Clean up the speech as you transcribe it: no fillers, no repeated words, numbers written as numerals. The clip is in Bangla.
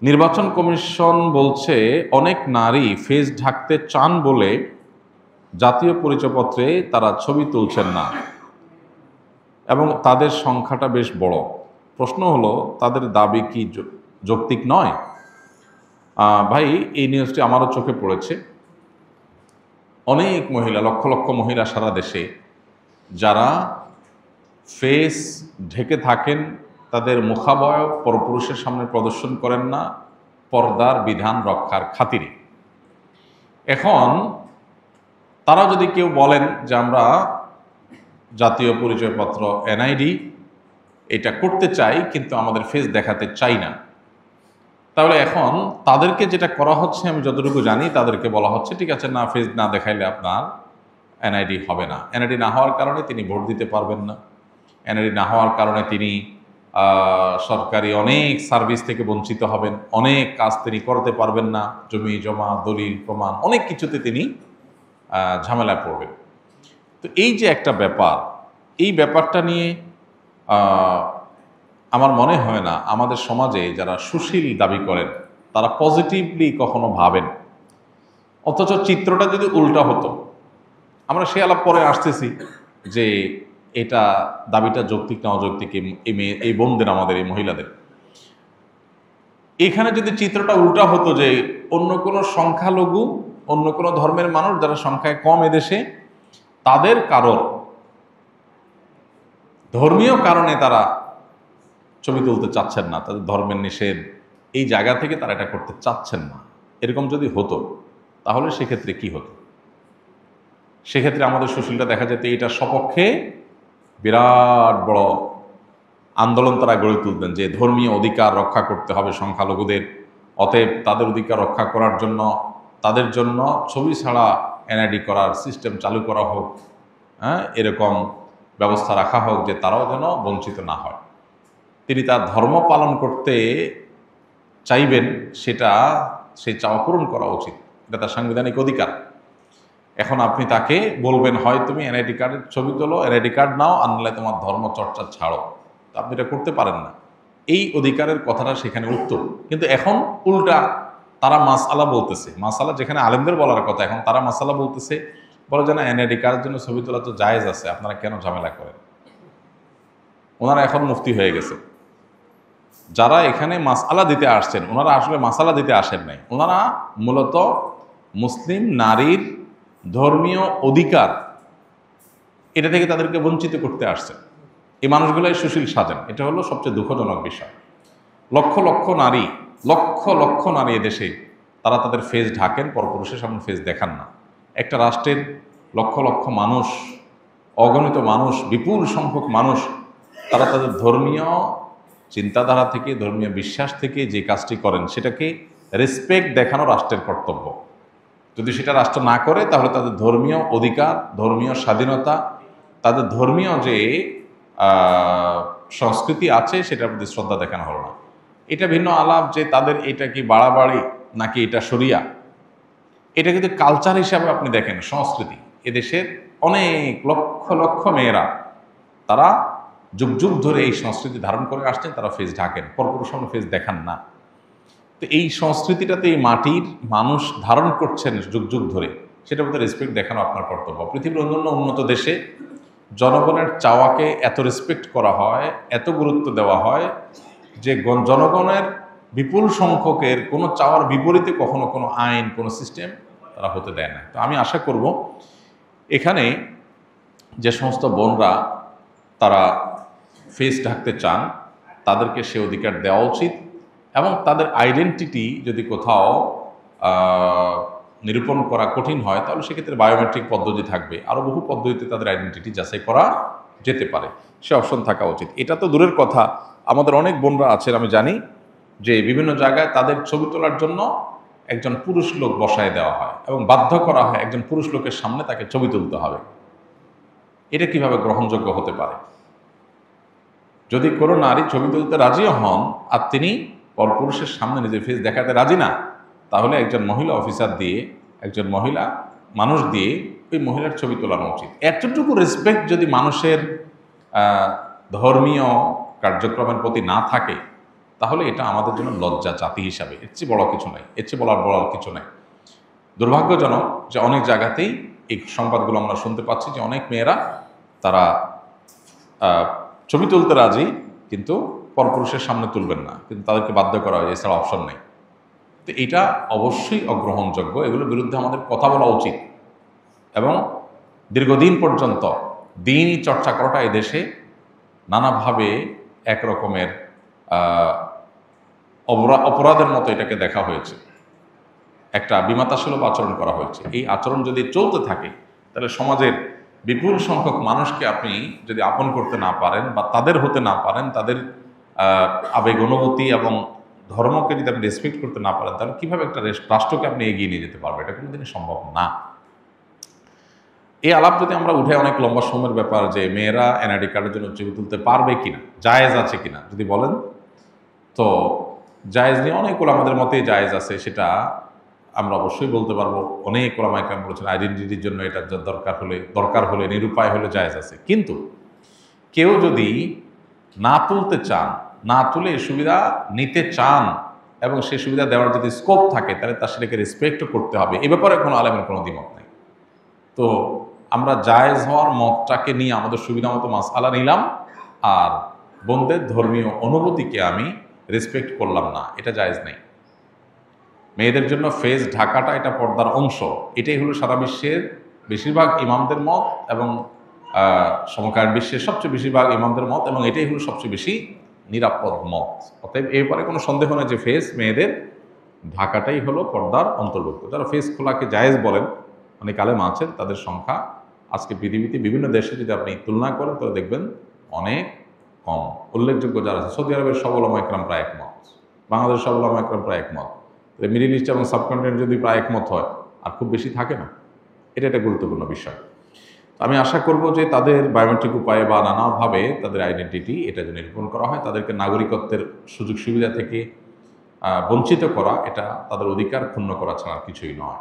নির্বাচন কমিশন বলছে অনেক নারী ফেস ঢাকতে চান বলে জাতীয় পরিচয়পত্রে তারা ছবি তুলছেন না এবং তাদের সংখ্যাটা বেশ বড়। প্রশ্ন হলো, তাদের দাবি কি যৌক্তিক নয়? ভাই, এই নিউজটি আমারও চোখে পড়েছে। অনেক মহিলা, লক্ষ লক্ষ মহিলা সারা দেশে যারা ফেস ঢেকে থাকেন, তাদের মুখাবয়ব পরপুরুষের সামনে প্রদর্শন করেন না পর্দার বিধান রক্ষার খাতিরে। এখন তারা যদি কেউ বলেন যে আমরা জাতীয় পরিচয়পত্র এনআইডি এটা করতে চাই কিন্তু আমাদের ফেস দেখাতে চাই না, তাহলে এখন তাদেরকে যেটা করা হচ্ছে, আমি যতটুকু জানি, তাদেরকে বলা হচ্ছে ঠিক আছে, না ফেস না দেখাইলে আপনার এনআইডি হবে না। এনআইডি না হওয়ার কারণে তিনি ভোট দিতে পারবেন না। এনআইডি না হওয়ার কারণে তিনি সরকারি অনেক সার্ভিস থেকে বঞ্চিত হবেন, অনেক কাজ তিনি করতে পারবেন না, জমি জমা দলিল প্রমাণ অনেক কিছুতে তিনি ঝামেলায় পড়বেন। তো এই যে একটা ব্যাপার, এই ব্যাপারটা নিয়ে আমার মনে হয় না আমাদের সমাজে যারা সুশীল দাবি করেন তারা পজিটিভলি কখনো ভাবেন। অথচ চিত্রটা যদি উল্টা হতো, আমরা সে আলাপ পরে আসতেছি যে এটা দাবিটা যৌক্তিক না অযৌক্তিক, এই বোনদের, আমাদের এই মহিলাদের। এখানে যদি চিত্রটা উল্টা হতো যে অন্য কোনো সংখ্যালঘু, অন্য কোনো ধর্মের মানুষ যারা সংখ্যায় কম এদেশে, তাদের কারোর ধর্মীয় কারণে তারা ছবি তুলতে চাচ্ছেন না, তাদের ধর্মের নিষেধ, এই জায়গা থেকে তারা এটা করতে চাচ্ছেন না, এরকম যদি হতো তাহলে সেক্ষেত্রে কি হতো? সেক্ষেত্রে আমাদের সুশীলটা দেখা যেত এটার সপক্ষে বিরাট বড় আন্দোলন তারা গড়ে তুলতেন যে ধর্মীয় অধিকার রক্ষা করতে হবে সংখ্যালঘুদের, অতএব তাদের অধিকার রক্ষা করার জন্য তাদের জন্য ছবি ছাড়া এনআইডি করার সিস্টেম চালু করা হোক, এরকম ব্যবস্থা রাখা হোক যে তারাও যেন বঞ্চিত না হয়। তিনি তার ধর্ম পালন করতে চাইবেন, সেটা সেই চাওয়া পূরণ করা উচিত, এটা তার সাংবিধানিক অধিকার। এখন আপনি তাকে বলবেন হয় তুমি এনআইডি কার্ডের ছবি তোলো, এনআইডি কার্ড নাও, আনলে তোমার ধর্ম চর্চা ছাড়ো, আপনি এটা করতে পারেন না। এই অধিকারের কথাটা সেখানে উত্তর, কিন্তু এখন উল্টা তারা মাসআলা বলতেছে। মাসআলা যেখানে আলেমদের বলার কথা, এখন তারা মাসআলা বলতেছে, বলে যে না এনআইডি কার্ডের জন্য ছবি তোলা তো জায়েজ আছে, আপনারা কেন ঝামেলা করেন? ওনারা এখন মুফতি হয়ে গেছে। যারা এখানে মাসআলা দিতে আসছেন, ওনারা আসলে মাসআলা দিতে আসেন নাই, ওনারা মূলত মুসলিম নারীর ধর্মীয় অধিকার এটা থেকে তাদেরকে বঞ্চিত করতে আসছেন। এই মানুষগুলাই সুশীল সাজেন, এটা হলো সবচেয়ে দুঃখজনক বিষয়। লক্ষ লক্ষ নারী, লক্ষ লক্ষ নারী এদেশে তারা তাদের ফেস ঢাকেন, পরপুরুষের সামনে ফেস দেখান না। একটা রাষ্ট্রের লক্ষ লক্ষ মানুষ, অগণিত মানুষ, বিপুল সংখ্যক মানুষ, তারা তাদের ধর্মীয় চিন্তাধারা থেকে, ধর্মীয় বিশ্বাস থেকে যে কাজটি করেন সেটাকে রেসপেক্ট দেখানো রাষ্ট্রের কর্তব্য। যদি সেটা রাষ্ট্র না করে তাহলে তাদের ধর্মীয় অধিকার, ধর্মীয় স্বাধীনতা, তাদের ধর্মীয় যে সংস্কৃতি আছে সেটার প্রতি শ্রদ্ধা দেখানো হলো না। এটা ভিন্ন আলাপ যে তাদের এটা কি বাড়াবাড়ি নাকি এটা শরিয়া, এটা কিন্তু কালচার হিসাবে আপনি দেখেন, সংস্কৃতি। এদেশের অনেক লক্ষ লক্ষ মেয়েরা তারা যুগ যুগ ধরে এই সংস্কৃতি ধারণ করে আসছেন, তারা ফেস ঢাকেন, পরপুরুষ সামনে ফেস দেখান না। তো এই সংস্কৃতিটাতে এই মাটির মানুষ ধারণ করছেন যুগ যুগ ধরে, সেটার মধ্যে রেসপেক্ট দেখানো আপনার কর্তব্য। পৃথিবীর অন্যান্য উন্নত দেশে জনগণের চাওয়াকে এত রেসপেক্ট করা হয়, এত গুরুত্ব দেওয়া হয় যে জনগণের বিপুল সংখ্যকের কোনো চাওয়ার বিপরীতে কখনো কোনো আইন, কোনো সিস্টেম তারা হতে দেয় না। তো আমি আশা করব এখানে যে সমস্ত বোনরা তারা ফেস ঢাকতে চান তাদেরকে সে অধিকার দেওয়া উচিত, এবং তাদের আইডেন্টিটি যদি কোথাও নিরূপণ করা কঠিন হয় তাহলে সেক্ষেত্রে বায়োমেট্রিক পদ্ধতি থাকবে, আরও বহু পদ্ধতিতে তাদের আইডেন্টিটি যাচাই করা যেতে পারে, সে অপশন থাকা উচিত। এটা তো দূরের কথা, আমাদের অনেক বোনরা আছেন, আমি জানি যে বিভিন্ন জায়গায় তাদের ছবি তোলার জন্য একজন পুরুষ লোক বসায় দেওয়া হয় এবং বাধ্য করা হয় একজন পুরুষ লোকের সামনে তাকে ছবি তুলতে হবে। এটা কিভাবে গ্রহণযোগ্য হতে পারে? যদি কোনো নারী ছবি তুলতে রাজিও হন আর তিনি পরপুরুষের সামনে নিজের ফেস দেখাতে রাজি না, তাহলে একজন মহিলা অফিসার দিয়ে, একজন মহিলা মানুষ দিয়ে ওই মহিলার ছবি তোলানো উচিত। এতটুকু রেসপেক্ট যদি মানুষের ধর্মীয় কার্যক্রমের প্রতি না থাকে তাহলে এটা আমাদের জন্য লজ্জা জাতি হিসাবে, এর চেয়ে বড় কিছু নাই, এর চেয়ে বলার কিছু নাই। দুর্ভাগ্যজনক যে অনেক জায়গাতেই এই সংবাদগুলো আমরা শুনতে পাচ্ছি যে অনেক মেয়েরা তারা ছবি তুলতে রাজি, কিন্তু পরপুরুষের সামনে তুলবেন না, কিন্তু তাদেরকে বাধ্য করা হয়, এছাড়া অপশন নেই। তো এটা অবশ্যই অগ্রহণযোগ্য, এগুলোর বিরুদ্ধে আমাদের কথা বলা উচিত এবং দীর্ঘদিন পর্যন্ত দিনই চর্চা করাটা এই দেশে নানাভাবে একরকমের অপরাধের মতো এটাকে দেখা হয়েছে, একটা বিমাতাসুলভ আচরণ করা হয়েছে। এই আচরণ যদি চলতে থাকে তাহলে সমাজের বিপুল সংখ্যক মানুষকে আপনি যদি আপন করতে না পারেন বা তাদের হতে না পারেন, তাদের আবেগ অনুভূতি এবং ধর্মকে যদি আপনি রেসপেক্ট করতে না পারেন, তাহলে কীভাবে একটা রাষ্ট্রকে আপনি এগিয়ে নিয়ে যেতে পারবেন? এটা কোনোদিনই সম্ভব না। এই আলাপ যদি আমরা উঠে অনেক লম্বা সময়ের ব্যাপার যে মেয়েরা এনআইডি কার্ডের জন্য ছবি তুলতে পারবে কিনা, জায়েজ আছে কিনা যদি বলেন, তো জায়েজ নিয়ে অনেকগুলো আমাদের মতেই জায়েজ আছে, সেটা আমরা অবশ্যই বলতে পারবো। অনেক ওলামায়ে কেরাম বলেছেন আইডেন্টিটির জন্য এটা দরকার হলে নিরুপায় হলে জায়েজ আছে। কিন্তু কেউ যদি না তুলতে চান, না তুলে সুবিধা নিতে চান এবং সেই সুবিধা দেওয়ার যদি স্কোপ থাকে, তাহলে তার সেটাকে রেসপেক্টও করতে হবে। এ ব্যাপারে কোনো আলেমের কোনো দ্বিমত নেই। তো আমরা জায়েজ হওয়ার মতটাকে নিয়ে আমাদের সুবিধা মতো মাসআলা নিলাম, আর বোনদের ধর্মীয় অনুভূতিকে আমি রেসপেক্ট করলাম না, এটা জায়েজ নেই। মেয়েদের জন্য ফেস ঢাকাটা এটা পর্দার অংশ, এটাই হলো সারা বিশ্বের বেশিরভাগ ইমামদের মত এবং সমকালীন বিশ্বের সবচেয়ে বেশিরভাগ ইমামদের মত, এবং এটাই হলো সবচেয়ে বেশি নিরাপদ মত। অতএব এই ব্যাপারে কোনো সন্দেহ নেই যে ফেস মেয়েদের ঢাকাটাই হলো পর্দার অন্তর্ভুক্ত। যারা ফেস খোলাকে জায়েজ বলেন অনেক আলেম আছেন, তাদের সংখ্যা আজকে পৃথিবীতে বিভিন্ন দেশে যদি আপনি তুলনা করেন তাহলে দেখবেন অনেক কম। উল্লেখযোগ্য যারা আছে, সৌদি আরবের সব ওলামায়ে কেরাম প্রায় একমত, বাংলাদেশের সব ওলামায়ে কেরাম প্রায় একমত, মিডল ইস্ট এবং সাবকন্টিনেন্ট যদি প্রায় একমত হয়, আর খুব বেশি থাকে না। এটা একটা গুরুত্বপূর্ণ বিষয়। আমি আশা করব যে তাদের বায়োমেট্রিক উপায়ে বা নানাভাবে তাদের আইডেন্টিটি এটা যদি নিরূপণ করা হয়, তাদেরকে নাগরিকত্বের সুযোগ সুবিধা থেকে বঞ্চিত করা, এটা তাদের অধিকার ক্ষুণ্ণ করা ছাড়া কিছুই নয়।